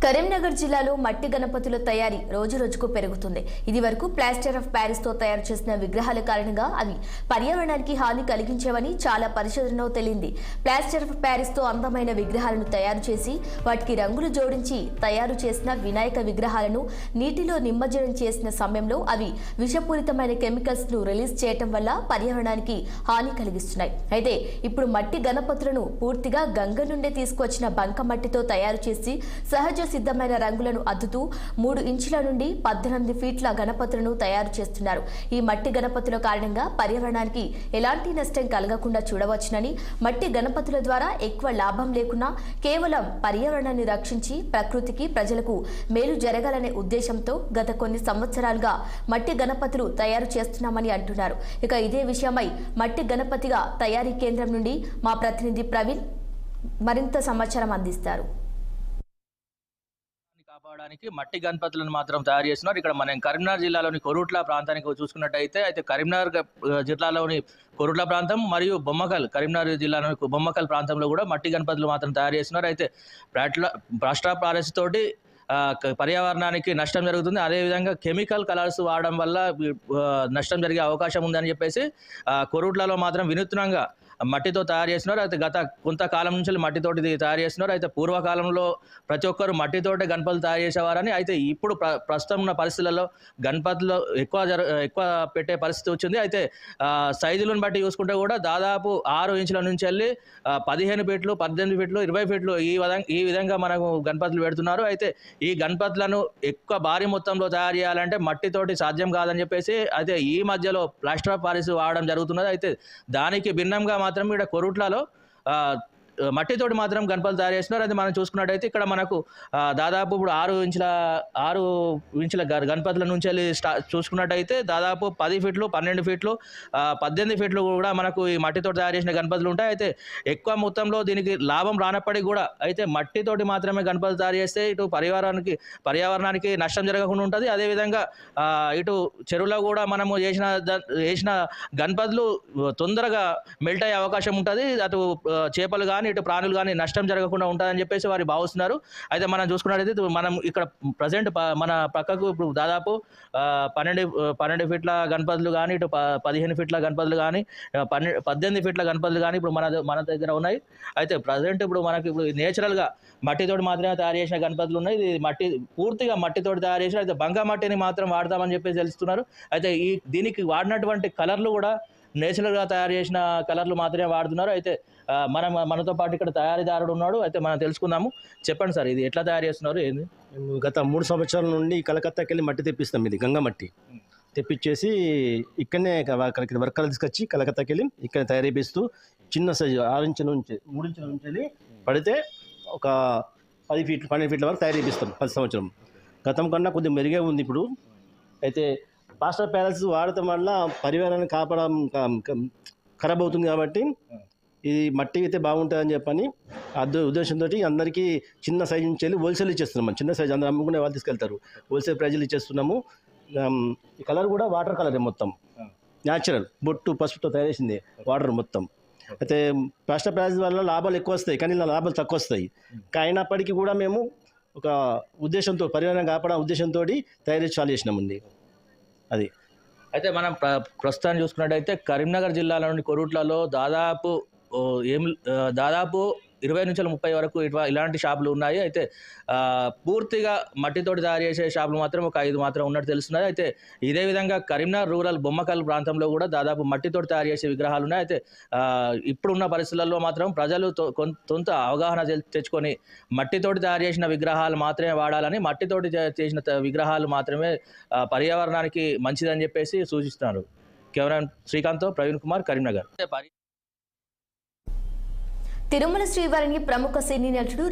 కరీంనగర్ జిల్లాలో మట్టి గణపతుల తయారీ రోజురోజుకు పెరుగుతుంది. ఇదివరకు ప్లాస్టర్ ఆఫ్ ప్యారిస్ తో తయారు చేసిన విగ్రహాల కారణంగా అవి పర్యావరణానికి హాని కలిగించేవని చాలా పరిశోధనలో తేలింది. ప్లాస్టర్ ఆఫ్ ప్యారిస్ తో అందమైన విగ్రహాలను తయారు చేసి వాటికి రంగులు జోడించి తయారు చేసిన వినాయక విగ్రహాలను నీటిలో నిమజ్జనం చేసిన సమయంలో అవి విషపూరితమైన కెమికల్స్ ను రిలీజ్ చేయటం వల్ల పర్యావరణానికి హాని కలిగిస్తున్నాయి. అయితే ఇప్పుడు మట్టి గణపతులను పూర్తిగా గంగ నుండే తీసుకువచ్చిన బంక మట్టితో తయారు చేసి సహజ సిద్ధమైన రంగులను అద్దుతూ 3 ఇంచుల నుండి 18 ఫీట్ల గణపతులను తయారు చేస్తున్నారు. ఈ మట్టి గణపతుల కారణంగా పర్యావరణానికి ఎలాంటి నష్టం కలగకుండా చూడవచ్చునని, మట్టి గణపతుల ద్వారా ఎక్కువ లాభం లేకున్నా కేవలం పర్యావరణాన్ని రక్షించి ప్రకృతికి ప్రజలకు మేలు జరగాలనే ఉద్దేశంతో గత కొన్ని సంవత్సరాలుగా మట్టి గణపతులు తయారు చేస్తున్నామని అంటున్నారు. ఇక ఇదే విషయమై మట్టి గణపతిగా తయారీ కేంద్రం నుండి మా ప్రతినిధి ప్రవీణ్ మరింత సమాచారం అందిస్తారు. కాపాడడానికి మట్టి గణపతులను మాత్రం తయారు చేస్తున్నారు. ఇక్కడ మనం కరీంనగర్ జిల్లాలోని కొరుట్ల ప్రాంతానికి చూసుకున్నట్టయితే కరీంనగర్ జిల్లాలోని కొరుట్ల ప్రాంతం మరియు బొమ్మకల్, కరీంనగర్ జిల్లాలోని బొమ్మకల్ ప్రాంతంలో కూడా మట్టి గణపతులు మాత్రం తయారు చేస్తున్నారు. అయితే ప్లాస్టర్ ఆఫ్ ప్యారిస్ తోటి పర్యావరణానికి నష్టం జరుగుతుంది. అదేవిధంగా కెమికల్ కలర్స్ వాడడం వల్ల నష్టం జరిగే అవకాశం ఉందని చెప్పేసి కొరుట్లలో మాత్రం వినూత్నంగా మట్టితో తయారు చేస్తున్నారు. అయితే గత కొంతకాలం నుంచి మట్టితోటి తయారు చేస్తున్నారు. అయితే పూర్వకాలంలో ప్రతి ఒక్కరు మట్టితోటి గణపతులు తయారు చేసేవారని, అయితే ఇప్పుడు ప్రస్తుతం ఉన్న పరిస్థితులలో గణపతులు ఎక్కువ పెట్టే పరిస్థితి వచ్చింది. అయితే సైజులను బట్టి చూసుకుంటే కూడా దాదాపు 6 ఇంచుల నుంచి వెళ్ళి 15 ఫీట్లు, 18 ఫీట్లు, 20 ఫీట్లు ఈ విధంగా మనకు గణపతులు పెడుతున్నారు. అయితే ఈ గణపతులను ఎక్కువ భారీ మొత్తంలో తయారు చేయాలంటే మట్టితోటి సాధ్యం కాదని చెప్పేసి అయితే ఈ మధ్యలో ప్లాస్టర్ ఆఫ్ ప్యారిస్ వాడడం జరుగుతున్నది. అయితే దానికి భిన్నంగా మాత్రం ఇక్కడ కొరుట్లలో మట్టితోటి మాత్రం గణపతులు తయారు చేస్తున్నారు. అది మనం చూసుకున్నట్టయితే ఇక్కడ మనకు దాదాపు ఇప్పుడు 6 ఇంచుల గణపతుల నుంచి వెళ్ళి చూసుకున్నట్టయితే దాదాపు 10 ఫీట్లు, 12 ఫీట్లు, 18 ఫీట్లు కూడా మనకు ఈ మట్టితోటి తయారు చేసిన గణపతులు ఉంటాయి. అయితే ఎక్కువ మొత్తంలో దీనికి లాభం రానప్పటికీ కూడా అయితే మట్టితోటి మాత్రమే గణపతులు తయారు చేస్తే ఇటు పర్యావరణానికి నష్టం జరగకుండా ఉంటుంది. అదేవిధంగా ఇటు చెరువులో కూడా మనము చేసిన గణపతులు తొందరగా మెల్ట్ అయ్యే అవకాశం ఉంటుంది. అటు చేపలు కానీ ఇటు ప్రాణులు కానీ నష్టం జరగకుండా ఉంటుందని చెప్పేసి వారు భావిస్తున్నారు. అయితే మనం చూసుకున్నట్టయితే మనం ఇక్కడ ప్రజెంట్ మన పక్కకు ఇప్పుడు దాదాపు 12 ఫీట్ల గణపతులు కానీ ఇటు 15 ఫీట్ల గణపతులు కానీ 18 ఫీట్ల గణపతులు కానీ ఇప్పుడు మన దగ్గర ఉన్నాయి. అయితే ప్రజెంట్ ఇప్పుడు మనకి ఇప్పుడు నేచురల్గా మట్టితోటి మాత్రమే తయారు చేసిన గణపతులు ఉన్నాయి. ఇది పూర్తిగా మట్టితోటి తయారు చేసిన, అయితే బంక మట్టిని మాత్రం వాడతామని చెప్పేసి తెలుస్తున్నారు. అయితే దీనికి వాడినటువంటి కలర్లు కూడా నేచురల్గా తయారు చేసిన కలర్లు మాత్రమే వాడుతున్నారు. అయితే మనతో పాటు ఇక్కడ తయారీదారుడు ఉన్నాడు. అయితే మనం తెలుసుకుందాము. చెప్పండి సార్, ఇది ఎట్లా తయారు చేస్తున్నారు? ఏంది? గత 3 సంవత్సరాల నుండి కలకత్తాకి వెళ్ళి మట్టి తెప్పిస్తాం. ఇది గంగా మట్టి తెప్పించేసి ఇక్కడనే వర్కర్లు తీసుకొచ్చి కలకత్తాకి వెళ్ళి ఇక్కడ తయారు చేపిస్తూ చిన్న సైజు 6 ఇంచుల నుంచి 3 ఇంచుల నుంచి వెళ్ళి పడితే ఒక 10 ఫీట్లు 12 ఫీట్ల వరకు తయారు చేపిస్తాం. 10 సంవత్సరం గతం కన్నా కొద్దిగా మెరుగే ఉంది ఇప్పుడు. అయితే ప్లాస్టర్ ఆఫ్ ప్యారిస్ వాడటం వల్ల పర్యావరణాన్ని కాపాడడం ఖరాబ్ అవుతుంది కాబట్టి ఇది మట్టి అయితే బాగుంటుందని చెప్పని ఉద్దేశంతో అందరికీ చిన్న సైజు నుంచి వెళ్ళి హోల్సేల్ ఇచ్చేస్తున్నాం. చిన్న సైజు అందరూ అమ్ముకునే వాళ్ళు తీసుకెళ్తారు, హోల్సేల్ ప్రైజులు ఇచ్చేస్తున్నాము. ఈ కలర్ కూడా వాటర్ కలరే, మొత్తం న్యాచురల్ బొట్టు పసుపుతో తయారు చేసింది వాటర్ మొత్తం. అయితే ప్లాస్టర్ ఆఫ్ ప్యారిస్ వల్ల లాభాలు ఎక్కువ వస్తాయి కానీ లాభాలు తక్కువ వస్తాయి. అయినప్పటికీ కూడా మేము ఒక ఉద్దేశంతో పర్యావరణం కాపాడే ఉద్దేశంతో తయారు చేసి చాలు చేసినామండి. అది అయితే మనం ప్రస్తుతాన్ని చూసుకున్నట్టయితే కరీంనగర్ జిల్లాలోని కొరుట్లలో దాదాపు 20 నుంచి 30 వరకు ఇలాంటి షాపులు ఉన్నాయి. అయితే పూర్తిగా మట్టితోటి తయారు చేసే షాపులు మాత్రం ఒక 5 మాత్రం ఉన్నట్టు తెలుస్తున్నది. అయితే ఇదే విధంగా కరీంనగర్ రూరల్ బొమ్మకల్ ప్రాంతంలో కూడా దాదాపు మట్టితోటి తయారు చేసే విగ్రహాలు ఉన్నాయి. అయితే ఇప్పుడున్న పరిస్థితులలో మాత్రం ప్రజలు కొంత అవగాహన తెచ్చుకొని మట్టితోటి తయారు చేసిన విగ్రహాలు మాత్రమే వాడాలని, మట్టితోటి చేసిన విగ్రహాలు మాత్రమే పర్యావరణానికి మంచిదని చెప్పేసి సూచిస్తున్నారు. కెమెరా శ్రీకాంత్తో ప్రవీణ్ కుమార్, కరీంనగర్. తిరుమల శ్రీవారిని ప్రముఖ సినీ నటుడు